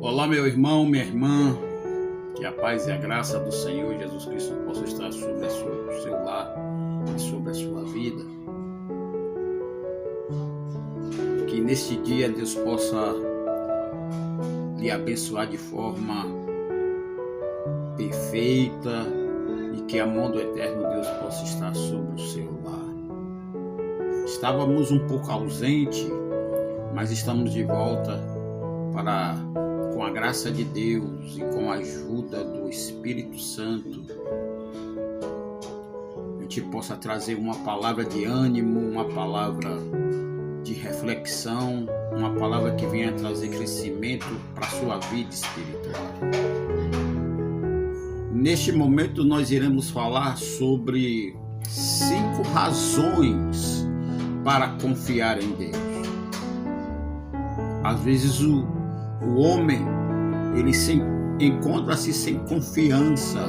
Olá, meu irmão, minha irmã, que a paz e a graça do Senhor Jesus Cristo possa estar sobre o seu lar e sobre a sua vida. Que neste dia Deus possa lhe abençoar de forma perfeita e que a mão do eterno Deus possa estar sobre o seu lar. Estávamos um pouco ausente, mas estamos de volta com a graça de Deus e com a ajuda do Espírito Santo, a gente possa trazer uma palavra de ânimo, uma palavra de reflexão, uma palavra que venha trazer crescimento para a sua vida espiritual. Neste momento nós iremos falar sobre 5 razões para confiar em Deus. Às vezes o homem, ele encontra-se sem confiança,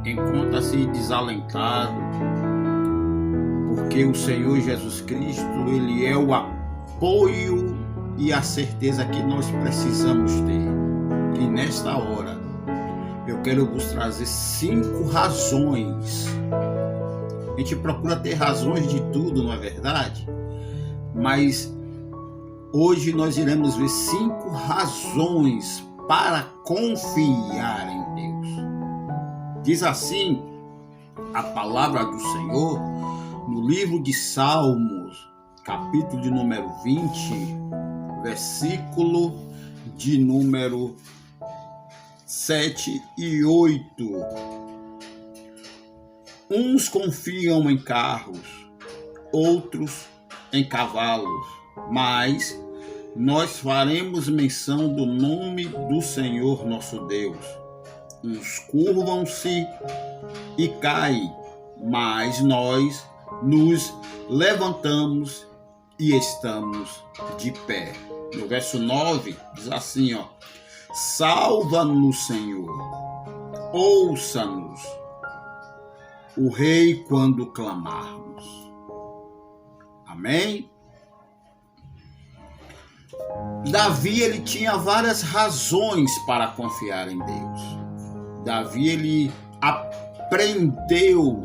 encontra-se desalentado, porque o Senhor Jesus Cristo, ele é o apoio e a certeza que nós precisamos ter. E nesta hora, eu quero vos trazer 5 razões. A gente procura ter razões de tudo, não é verdade? Mas hoje nós iremos ver 5 razões para confiar em Deus. Diz assim a palavra do Senhor no livro de Salmos, capítulo de número 20, versículo de número 7 e 8. Uns confiam em carros, outros em cavalos, mas nós faremos menção do nome do Senhor nosso Deus. Uns curvam-se e caem, mas nós nos levantamos e estamos de pé. No verso 9 diz assim, salva-nos, Senhor, ouça-nos, o Rei, quando clamarmos. Amém? Davi, ele tinha várias razões para confiar em Deus. Davi, ele aprendeu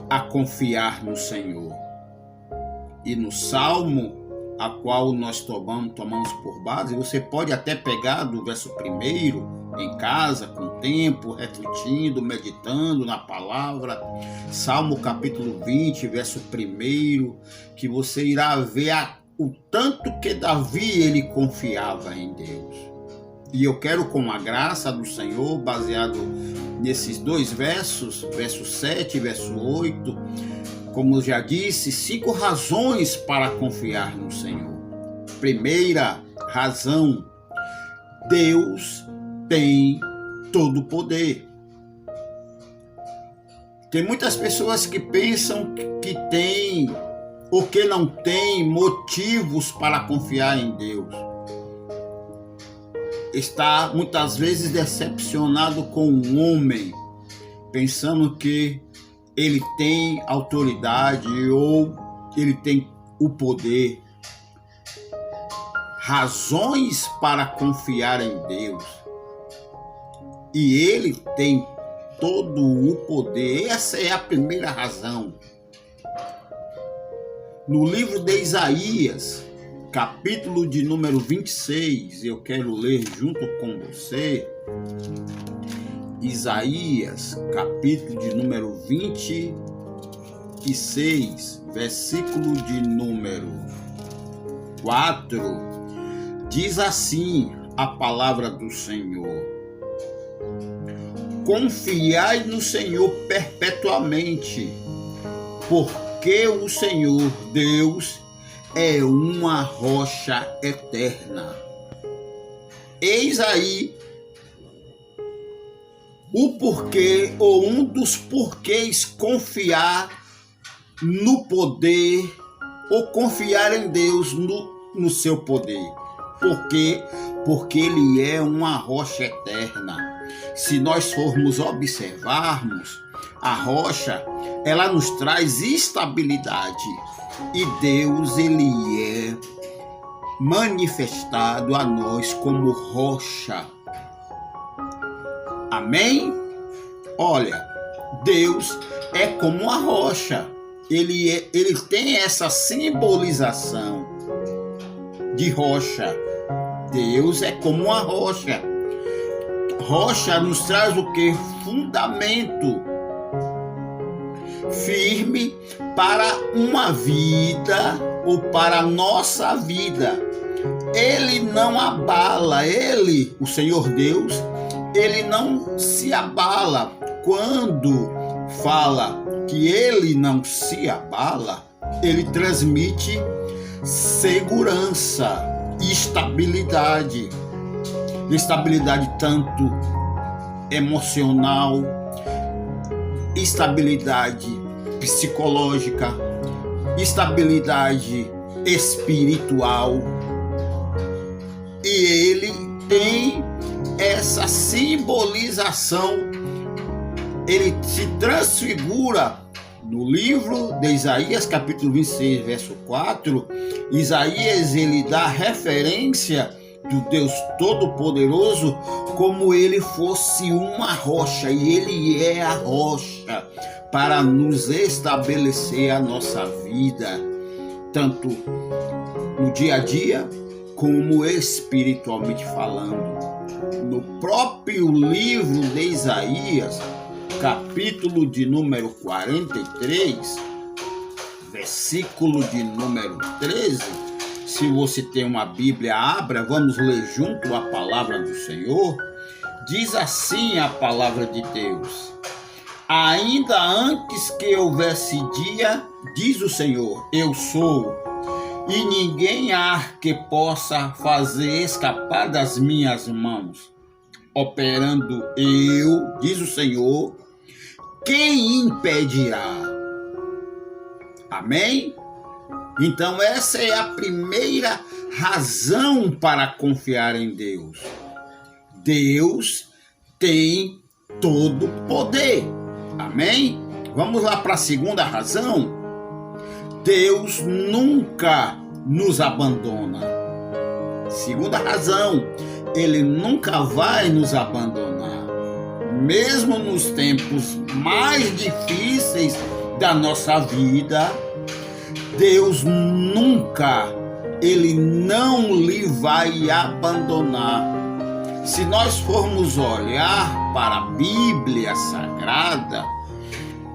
a confiar no Senhor. E no Salmo, a qual nós tomamos por base, você pode até pegar do verso 1 em casa, com tempo, refletindo, meditando na palavra. Salmo capítulo 20, verso 1, que você irá ver o tanto que Davi, ele confiava em Deus. E eu quero, com a graça do Senhor, baseado nesses 2 versos, verso 7 e verso 8, como eu já disse, 5 razões para confiar no Senhor. Primeira razão: Deus tem todo o poder. Tem muitas pessoas que pensam que tem ou que não tem motivos para confiar em Deus. Está muitas vezes decepcionado com o homem, pensando que ele tem autoridade ou ele tem o poder. Razões para confiar em Deus. E ele tem todo o poder. Essa é a primeira razão. No livro de Isaías, capítulo de número 26, eu quero ler junto com você. Isaías, capítulo de número 26, versículo de número 4, diz assim a palavra do Senhor: confiai no Senhor perpetuamente, porque o Senhor Deus é uma rocha eterna. Eis aí o porquê, ou um dos porquês, confiar no poder, ou confiar em Deus no seu poder. Por quê? Porque ele é uma rocha eterna. Se nós formos observarmos, a rocha, ela nos traz estabilidade. E Deus, ele é manifestado a nós como rocha. Amém? Olha, Deus é como a rocha. Ele tem essa simbolização de rocha. Deus é como a rocha. Rocha nos traz o quê? Fundamento firme para uma vida ou para a nossa vida. Ele não abala, o Senhor Deus, ele não se abala. Quando fala que ele não se abala, ele transmite segurança, estabilidade tanto emocional, estabilidade psicológica, estabilidade espiritual. E ele tem essa simbolização, ele se transfigura no livro de Isaías, capítulo 26, verso 4. Isaías, ele dá referência do Deus Todo-Poderoso como ele fosse uma rocha, e ele é a rocha para nos estabelecer a nossa vida, tanto no dia a dia como espiritualmente falando. No próprio livro de Isaías, capítulo de número 43, versículo de número 13, se você tem uma Bíblia, abra, vamos ler junto a palavra do Senhor. Diz assim a palavra de Deus: ainda antes que houvesse dia, diz o Senhor, eu sou, e ninguém há que possa fazer escapar das minhas mãos. Operando eu, diz o Senhor, quem impedirá? Amém? Então essa é a primeira razão para confiar em Deus. Deus tem todo o poder. Amém? Vamos lá para a segunda razão. Deus nunca nos abandona. Segunda razão, ele nunca vai nos abandonar. Mesmo nos tempos mais difíceis da nossa vida, Deus nunca, ele não lhe vai abandonar. Se nós formos olhar para a Bíblia Sagrada,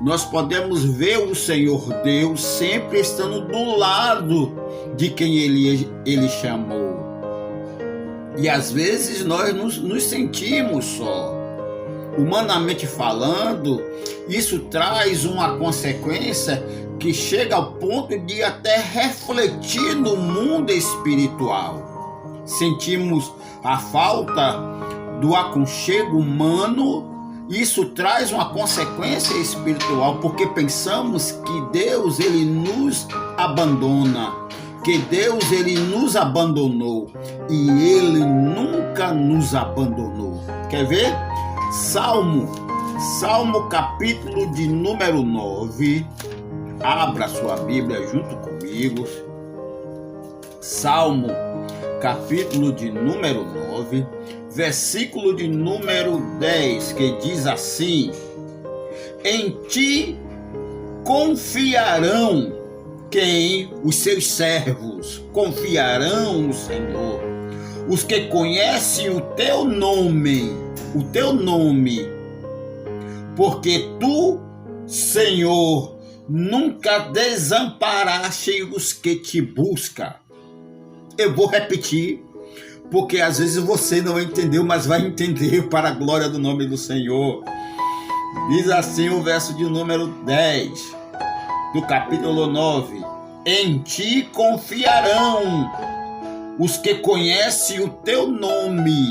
nós podemos ver o Senhor Deus sempre estando do lado de quem ele chamou. E às vezes nós nos sentimos só. Humanamente falando, isso traz uma consequência que chega ao ponto de até refletir no mundo espiritual. Sentimos a falta do aconchego humano. Isso traz uma consequência espiritual, porque pensamos que Deus, ele nos abandona, que Deus, ele nos abandonou, e ele nunca nos abandonou. Quer ver? Salmo capítulo de número 9, abra sua Bíblia junto comigo. Salmo capítulo de número 9, versículo de número 10, que diz assim: em ti confiarão quem? Os seus servos confiarão no Senhor, os que conhecem o teu nome, porque tu, Senhor, nunca desamparaste os que te buscam. Eu vou repetir, porque às vezes você não entendeu, mas vai entender para a glória do nome do Senhor. Diz assim o verso de número 10 do capítulo 9: em ti confiarão os que conhecem o teu nome,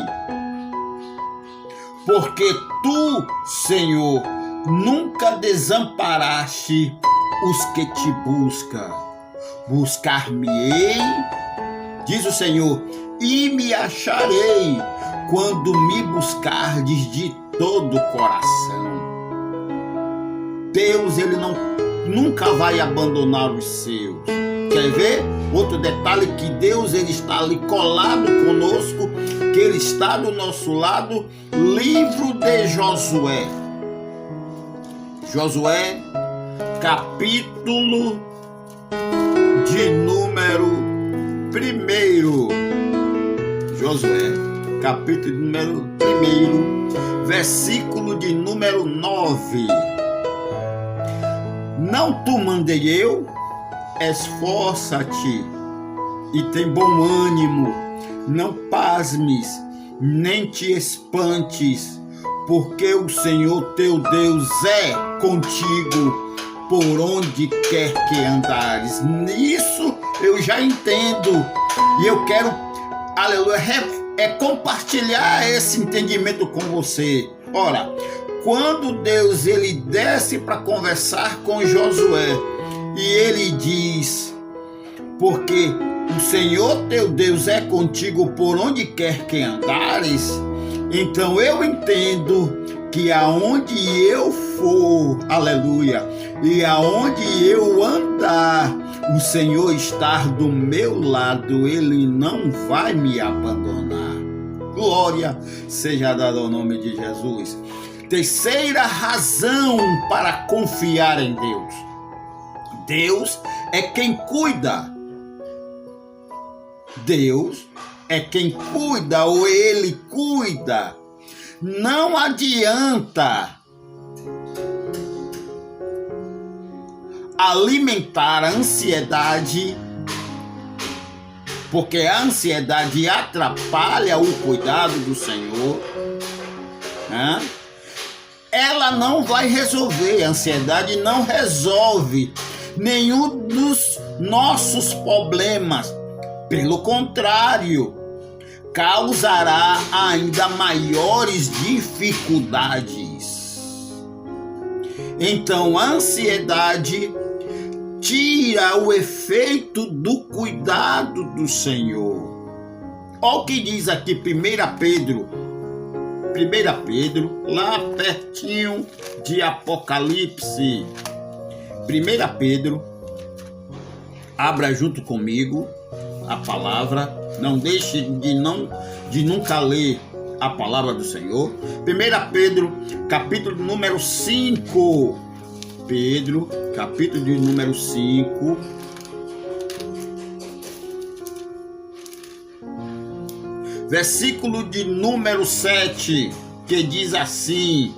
porque tu, Senhor, nunca desamparaste os que te buscam. Buscar-me-ei, diz o Senhor, e me acharei, quando me buscardes de todo o coração. Deus, ele nunca vai abandonar os seus. Quer ver? Outro detalhe, que Deus, ele está ali colado conosco, que ele está do nosso lado. Livro de Josué. Josué, capítulo de número 1. Josué, capítulo de número 1, versículo de número 9. Não tu mandei eu? Esforça-te e tem bom ânimo, não pasmes, nem te espantes, porque o Senhor teu Deus é contigo por onde quer que andares. Nisso eu já entendo, e eu quero, aleluia, compartilhar esse entendimento com você. Ora, quando Deus ele desce para conversar com Josué, e ele diz: porque o Senhor teu Deus é contigo por onde quer que andares, então eu entendo que aonde eu for, aleluia, e aonde eu andar, o Senhor está do meu lado, ele não vai me abandonar. Glória seja dada ao nome de Jesus. Terceira razão para confiar em Deus. Deus é quem cuida. Deus é quem cuida, ou ele cuida. Não adianta alimentar a ansiedade, porque a ansiedade atrapalha o cuidado do Senhor, né? Ela não vai resolver, a ansiedade não resolve nenhum dos nossos problemas. Pelo contrário, causará ainda maiores dificuldades. Então, a ansiedade tira o efeito do cuidado do Senhor. Olha o que diz aqui 1 Pedro, lá pertinho de Apocalipse. 1 Pedro, abra junto comigo a palavra, não deixe de nunca ler a palavra do Senhor. 1 Pedro, capítulo número 5. Pedro, capítulo de número 5. Versículo de número 7, que diz assim: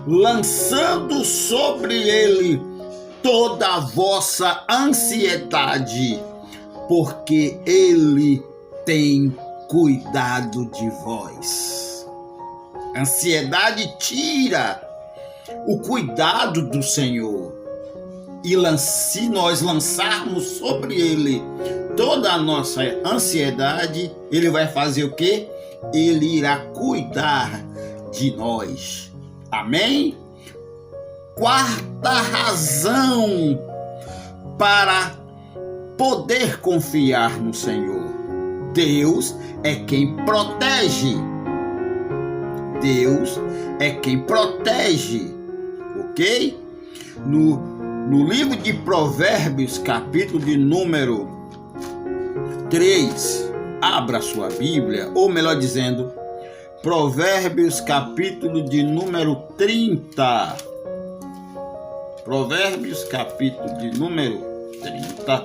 lançando sobre ele toda a vossa ansiedade, porque ele tem cuidado de vós. Ansiedade tira o cuidado do Senhor. E se nós lançarmos sobre ele toda a nossa ansiedade, ele vai fazer o quê? Ele irá cuidar de nós. Amém? Quarta razão para poder confiar no Senhor. Deus é quem protege. Deus é quem protege. Ok? No livro de Provérbios, capítulo de número 3, abra sua Bíblia, ou melhor dizendo, Provérbios, capítulo de número 30. Provérbios, capítulo de número 30.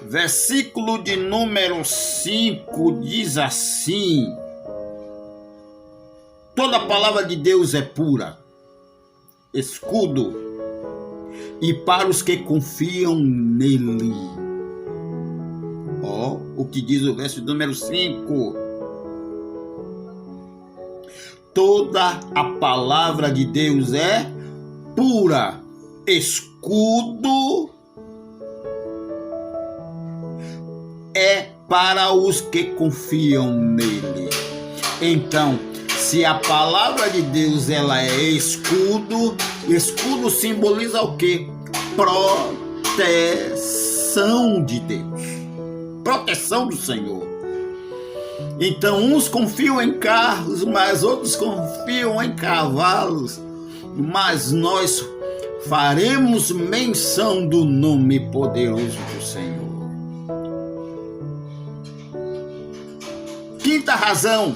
Versículo de número 5 diz assim: toda a palavra de Deus é pura, escudo, e para os que confiam nele. Ó, o que diz o verso número 5. Toda a palavra de Deus é pura, escudo, é para os que confiam nele. Então, se a palavra de Deus ela é escudo, escudo simboliza o quê? Proteção de Deus, proteção do Senhor. Então, uns confiam em carros, mas outros confiam em cavalos, mas nós faremos menção do nome poderoso do Senhor. Quinta razão.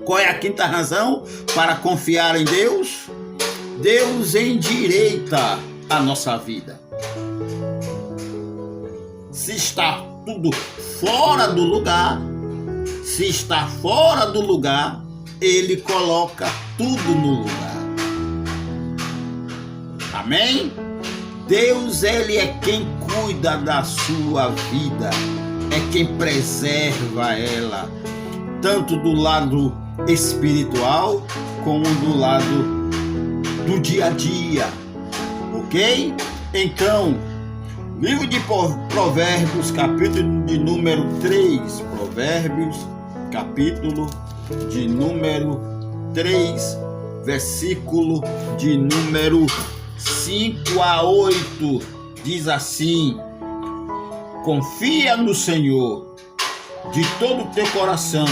Qual é a quinta razão para confiar em Deus? Deus endireita a nossa vida. Se está tudo fora do lugar, Ele coloca tudo no lugar. Amém? Deus, Ele é quem cuida da sua vida, é quem preserva ela, tanto do lado espiritual como do lado do dia a dia, ok? Então, livro de Provérbios, capítulo de número 3, Provérbios, capítulo de número 3, versículo de número 5 a 8, diz assim: confia no Senhor de todo o teu coração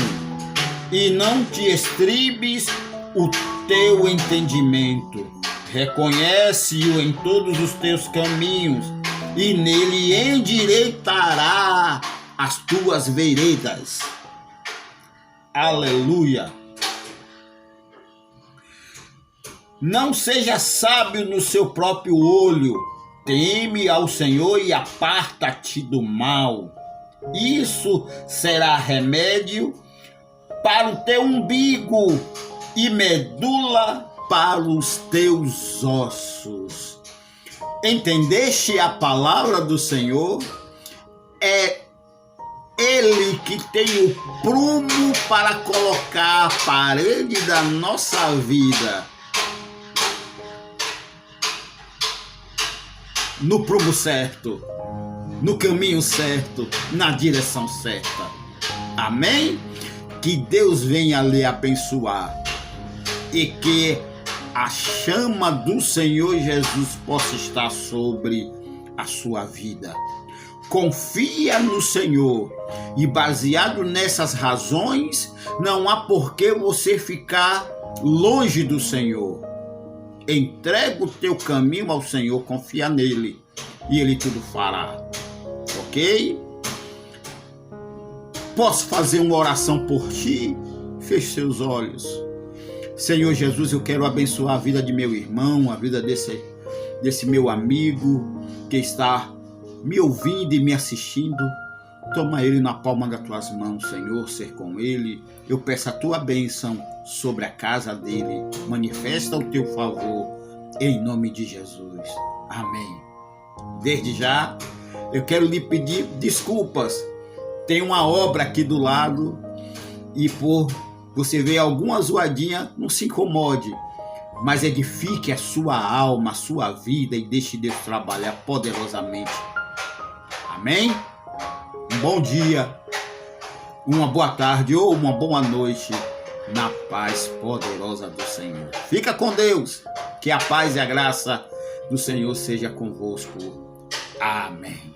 e não te estribes o teu entendimento. Reconhece-o em todos os teus caminhos e nele endireitará as tuas veredas. Aleluia! Não seja sábio no seu próprio olho, teme ao Senhor e aparta-te do mal. Isso será remédio para o teu umbigo e medula para os teus ossos. Entendeste a palavra do Senhor? É Ele que tem o prumo para colocar a parede da nossa vida no prumo certo, no caminho certo, na direção certa. Amém? Que Deus venha lhe abençoar e que a chama do Senhor Jesus possa estar sobre a sua vida. Confia no Senhor e, baseado nessas razões, não há por que você ficar longe do Senhor. Entrega o teu caminho ao Senhor, confia nele e Ele tudo fará. Ok? Posso fazer uma oração por ti? Feche seus olhos. Senhor Jesus, eu quero abençoar a vida de meu irmão, a vida desse meu amigo que está me ouvindo e me assistindo. Toma ele na palma das tuas mãos, Senhor, ser com ele. Eu peço a tua bênção sobre a casa dele. Manifesta o teu favor, em nome de Jesus. Amém. Desde já, eu quero lhe pedir desculpas. Tem uma obra aqui do lado e por você ver alguma zoadinha, não se incomode, mas edifique a sua alma, a sua vida e deixe Deus trabalhar poderosamente. Amém? Um bom dia, uma boa tarde ou uma boa noite na paz poderosa do Senhor. Fica com Deus, que a paz e a graça do Senhor seja convosco. Amém.